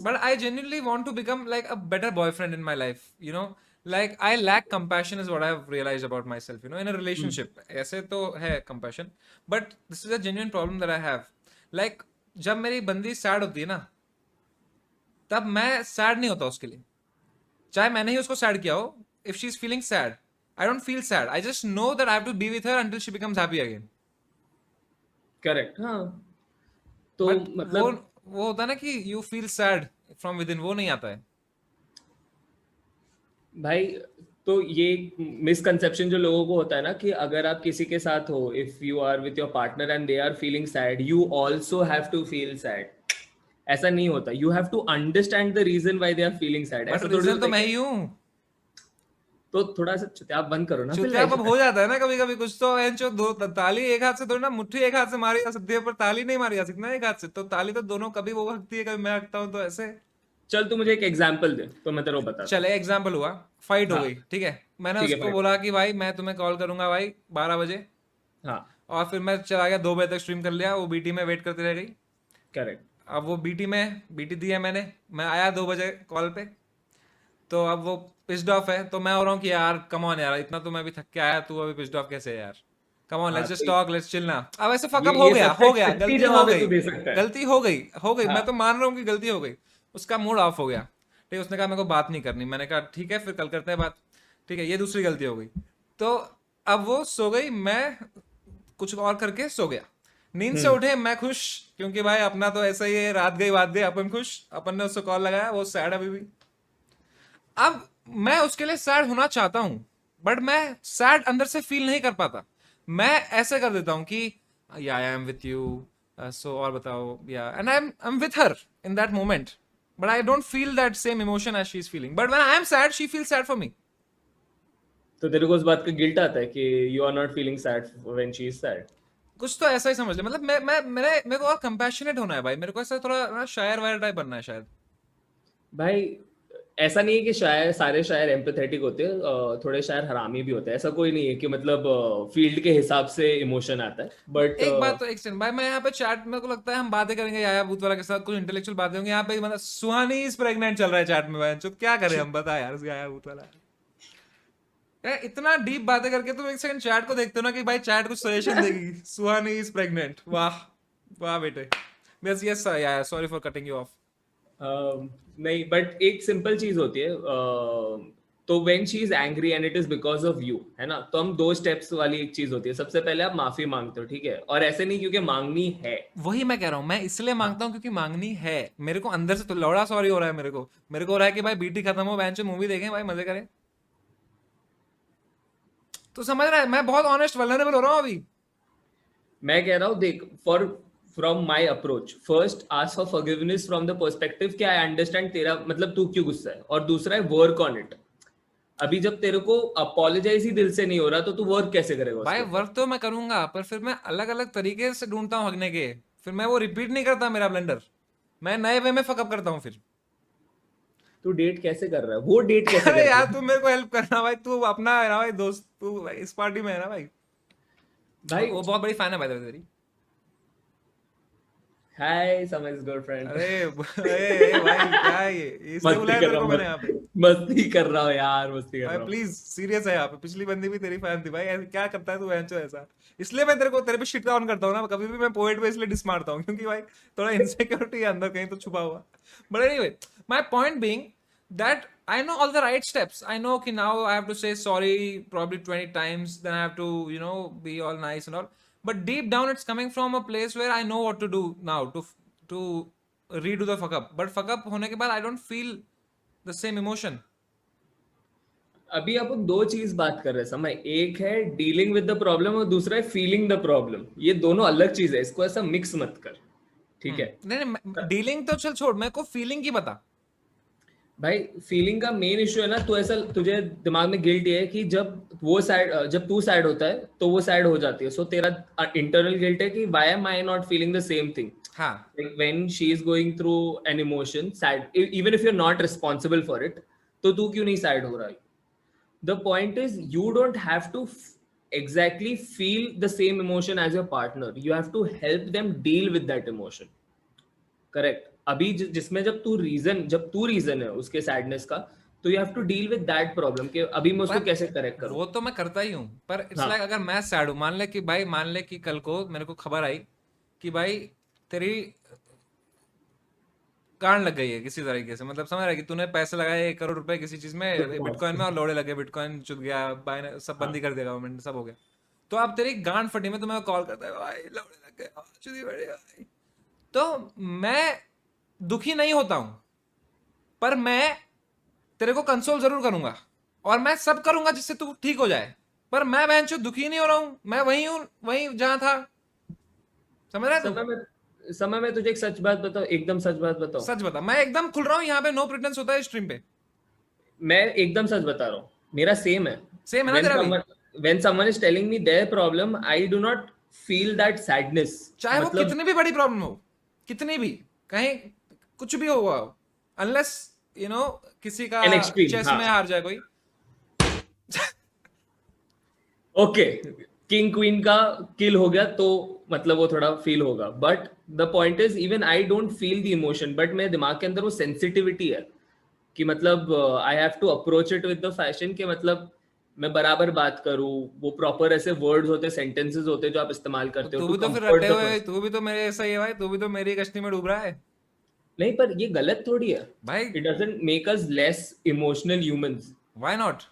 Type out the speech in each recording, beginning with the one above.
But I genuinely want to become like a better boyfriend in my life, you know. Like I lack compassion is what I've realized about myself, you know, in a relationship. ऐसे तो है compassion, but this is a genuine problem that I have. Like जब मेरी बंदी sad होती है ना, तब मैं सैड नहीं होता उसके लिए, चाहे मैंने ही उसको सैड किया हो. If she's feeling sad, I don't feel sad. I just know that I have to be with her until she becomes happy again. Correct, हाँ. तो But मतलब वो होता है ना कि you feel sad from within, वो नहीं आता है. भाई, तो ये मिसकंसेप्शन जो लोगों को होता है ना, कि अगर आप किसी के साथ हो, if you are with your partner and they are feeling sad, you also have to feel sad. ऐसा नहीं होता. You have to understand the reason why they are feeling sad. But ऐसा थोड़ी रीजन होता तो है मैं कि ही हूँ. तो थोड़ा सा चुतियाप बंद करो ना फिर चुतियापन भाई. हो जाता है ना कभी कभी कुछ तो. एंचो दो ताली एक हाथ से थोड़ी ना, मुट्ठी एक हाथ से मारी जा सकती है, पर ताली नहीं मारी जा सकती ना एक हाथ से. तो ताली तो दोनों, कभी वो हकती है कभी मैं हकता हूँ, तो ऐसे. चल तू मुझे एक एग्जांपल दे तो मैं तेरे को बताता हूँ. चले एग्जाम्पल हुआ, फाइट हो हाँ. गई, ठीक है. मैंने ठीक है, उसको फाइट. बोला कि भाई मैं तुम्हें कॉल करूंगा भाई 12 बजे, हाँ. और फिर मैं चला गया 2 बजे तक स्ट्रीम कर लिया, वो बीटी में वेट करती रह गई. करेक्ट. अब वो बीटी दी है मैंने, मैं आया 2 बजे कॉल पे, तो अब वो पिस्ड ऑफ है. तो मैं हो रहा हूँ कि यार कम ऑन यार, इतना तो मैं भी थक के आया, तू अभी पिस्ड ऑफ कैसे है यार. कम ऑन, हाँ, लेट्स तो जस्ट टॉक, लेट्स चिल ना. अब ऐसे ये फकअप हो ये गया, सबसे टट्टी गलती हो जवाब है गई. तू दे सकता है. गलती हो गई, मैं तो हाँ. मान रहा हूँ कि गलती हो गई. उसका मूड ऑफ हो गया, ठीक है. उसने कहा मेरे को बात नहीं करनी. मैंने कहा ठीक है फिर कल करते हैं बात. ठीक है, ये दूसरी गलती हो गई. तो अब वो सो गई, मैं कुछ और करके सो गया. नींद से उठे मैं खुश, क्योंकि भाई अपना तो ऐसा ही है, रात गई बात गई, अपन खुश. अपन ने उससे कॉल लगाया, वो सैड अभी भी. अब मैं उसके लिए सैड होना चाहता हूं, बट मैं सैड अंदर से फील नहीं कर पाता. मैं ऐसे कर देता हूं कि yeah I am with you, so और बताओ, yeah and I am with her in that moment. But I don't feel that same emotion as she is feeling. But when I am sad she feel sad for me. तो तेरे को उस बात का guilt आता है कि you are not feeling sad when she is sad. कुछ तो ऐसा ही समझ ले. मतलब मेरे को और कंपैशनेट होना है भाई. मेरे को ऐसा थोड़ा ना शायर वायर टाइप बनना है शायद. भाई, ऐसा नहीं है कि शायर, सारे शायर एम्पैथेटिक होते हैं. थोड़े शायर हरामी भी होते हैं. ऐसा कोई नहीं है कि मतलब फील्ड के हिसाब से इमोशन आता है. बट एक बात तो एक सेकंड भाई, मैं यहाँ पे चैट, मेरे को लगता है हम बातें करेंगे याया भूत वाला के साथ, कुछ इंटेलेक्चुअल बातें होंगी यहाँ पे. मतलब सुहानी इज प्रेग्नेंट चल रहा है चैट में भाई, तो क्या करें हम, बता यार उस याया भूत वाला. यार इतना डीप बातें करके तुम एक सेकंड चैट को देखते हो ना कि भाई चैट कुछ सजेशन देगी. सुहानी इज प्रेग्नेंट, वाह वाह बेटे. बस yes yeah yeah, sorry for cutting you off. नहीं, बट एक सिंपल चीज होती है. तो when she is angry and it is because of you, है ना, तो हम दो स्टेप्स वाली एक चीज होती है. सबसे पहले आप माफी मांगते हो, ठीक है, और ऐसे नहीं क्योंकि मांगनी है. वही मैं कह रहा हूँ, मैं इसलिए हाँ. मांगता हूँ क्योंकि मांगनी है. मेरे को अंदर से तो लौड़ा सॉरी हो रहा है. मेरे को हो रहा है कि भाई बीटी खत्म हो, बेंच मूवी देखें भाई, मजे करें. तो समझ रहा है, मैं बहुत ऑनेस्ट वल्नरेबल हो रहा हूँ अभी. मैं कह रहा हूँ, देख, for from my approach, first ask for forgiveness from the perspective कि आई अंडरस्टैंड तेरा मतलब तू क्यों गुस्सा है, और दूसरा है वर्क ऑन इट. अभी जब तेरे को अपोलोजाइज ही दिल से नहीं हो रहा, तो तू वर्क कैसे करेगा उसके भाई ऊपर. वर्क तो मैं करूंगा, पर फिर मैं अलग अलग तरीके से ढूंढता हूँ हगने के. फिर मैं वो रिपीट नहीं करता मेरा ब्लंडर. मैं नए वे में फकअप करता हूँ फिर. तू डेट कैसे कर रहा है, वो डेट कैसे अरे करते यार तू हैं. मेरे को हेल्प करना भाई, तू अपना है ना भाई दोस्त, तू भाई इस पार्टी में है ना भाई. भाई, वो बहुत बड़ी फैन है भाई तेरी. हाय समझ गर्लफ्रेंड. अरे ए भाई क्या है ये, इसलिए मस्ती बुलाया कर तेरे रहा को हूँ, मैंने यहाँ पे. मस्ती कर रहा हूँ यार, मस्ती कर भाई रहा हूँ. प्लीज सीरियस है यहाँ पे. पिछली बंदी भी तेरी फैन थी भाई, क्या करता है तू बहनचोद ऐसा. इसलिए मैं तेरे पे शिट ऑन करता हूँ ना कभी भी. मैं पोएट पे इसलिए डिस मारता हूँ क्योंकि भाई थोड़ा इनसिक्योरिटी है अंदर कहीं तो छुपा हुआ. But anyway, my point being that I know all the right steps. I know कि now I have to say sorry probably 20 times, then I have to, you know, be all nice and all. But deep down it's coming from a place where I know what to do now to redo the fuck up. But fuck up होने के बाद I don't feel the same emotion. अभी अपन दो चीज बात कर रहे हैं समय. एक है डीलिंग विद द प्रॉब्लम और दूसरा है फीलिंग द प्रॉब्लम. ये दोनों अलग चीज है, इसको ऐसा मिक्स मत कर. ठीक है. नहीं डीलिंग तो चल छोड़, मेरे को फीलिंग की बता. भाई, फीलिंग का मेन इश्यू है ना, तो ऐसा तुझे दिमाग में गिल्ट ये है कि जब तू सैड होता है तो वो सैड हो जाती है. सो तेरा इंटरनल गिल्ट है कि why am I not feeling the same thing. हाँ. Like when she is going through an emotion, sad, even if you're not responsible for it, तो तू क्यों नहीं sad हो रहा है. The point is you don't have to exactly feel the same emotion as your partner. You have to help them deal with that emotion. Correct. अभी जिसमें जब तू रीजन है उसके सैडनेस का, तो you have to deal with that problem कि अभी मैं उसको पर कैसे करेक्ट करूं. वो तो मैं करता ही हूँ, पर इट्स हाँ लाइक अगर मैं सैड हूँ, मान ले कि कल को मेरे को खबर आई कि भाई तेरी गांड लग गई है किसी तरीके से, मतलब समझ रहा है कि तूने पैसे लगाए 1 करोड़ रुपए किसी चीज में, बिटकॉइन में, और लोड़े लगे, बिटकॉइन चुद गया, बाय ने सब बंदी हाँ. कर दिया गवर्नमेंट, सब हो गया। तो अब तेरी गांड फटी में तुम्हें कॉल करता है, भाई लोड़े लग गए, चुदी बड़ी भाई। तो मैं दुखी नहीं होता हूं, पर मैं तेरे को कंसोल जरूर करूंगा, और मैं सब करूंगा जिससे तू ठीक हो जाए, पर मैं बहनचोद दुखी नहीं हो रहा हूं, मैं वही हूं, वही जहां था। समझ रहा है तू? समय में तुझे एक सच बात बताओ, एकदम सच बात बताओ. सच बता, मैं एकदम खुल रहा हूँ यहाँ पे, नो प्रिटेंस होता है स्ट्रीम पे। मैं एकदम सच बता रहा हूँ, मेरा सेम है. सेम है ना when तेरा भी? someone when someone is telling me their problem, I do not feel that sadness. चाहे वो मतलब कितनी भी बड़ी प्रॉब्लम हो, कितनी भी, कहीं कुछ भी हुआ हो, अनलेस किसी का an extreme. चेस हाँ. में हार जाए कोई। ओके, किंग क्वीन का किल हो गया तो मतलब वो थोड़ा फील होगा, but the point is even I don't feel the emotion, but मेरे दिमाग के अंदर वो सेंसिटिविटी है कि मतलब I have to approach it with the fashion कि मतलब मैं बराबर बात करूं, वो प्रॉपर ऐसे वर्ड्स होते, सेंटेंसेस होते जो आप इस्तेमाल तो करते हो तू टू भी तो फिर कंफर्ट रट्टे द हुए, पर्सन. तू भी तो मेरे ऐसा ही है भाई, तू भी तो मेरी कश्ती में डूब रहा है नहीं, पर ये गलत थोड़ी है. भाई। It doesn't make us less emotional humans. Why not?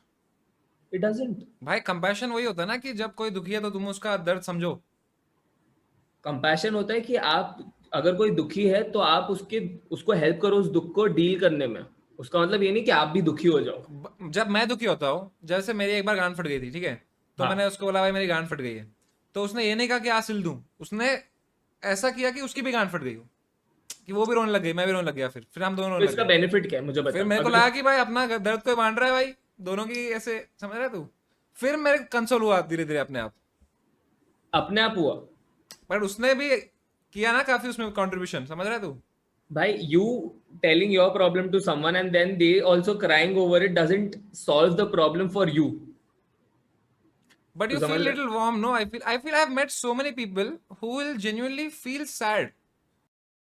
It doesn't. भाई कंपैशन वही होता है ना कि जब कोई दुखी है तो तुम उसका दर्द समझो। कंपैशन होता है कि आप अगर कोई दुखी है तो आप उसको हेल्प करो उस दुख को डील करने में. उसका मतलब ये नहीं कि आप भी दुखी हो जाओ. जब मैं दुखी होता हूँ, जैसे मेरी एक बार गांड फट गई थी, ठीक है, तो हाँ. मैंने उसको बोला भाई मेरी गांड फट गई है, तो उसने ये नहीं कहा कि आज सिल दूं, उसने ऐसा किया कि उसकी भी गांड फट गई हो, कि वो भी रोने लग गई, मैं भी रोने लग गया, फिर हम दोनों तो रोने लग इसका गए। बेनिफिट क्या है मुझे फिर बता. मेरे को अगर लगा कि भाई अपना दर्द कोई बांट रहा है भाई, दोनों की ऐसे, समझ रहा है तू? फिर मेरे कंसोल हुआ धीरे धीरे अपने आप। अपने आप हुआ. बट उसने भी किया ना काफी उसमें कंट्रीब्यूशन, समझ रहा है तू? भाई you telling your problem to someone and then they also crying over it doesn't solve the problem for you. But तो you समझ feel रहे. little warm, no? I feel I have met so many people who will genuinely feel sad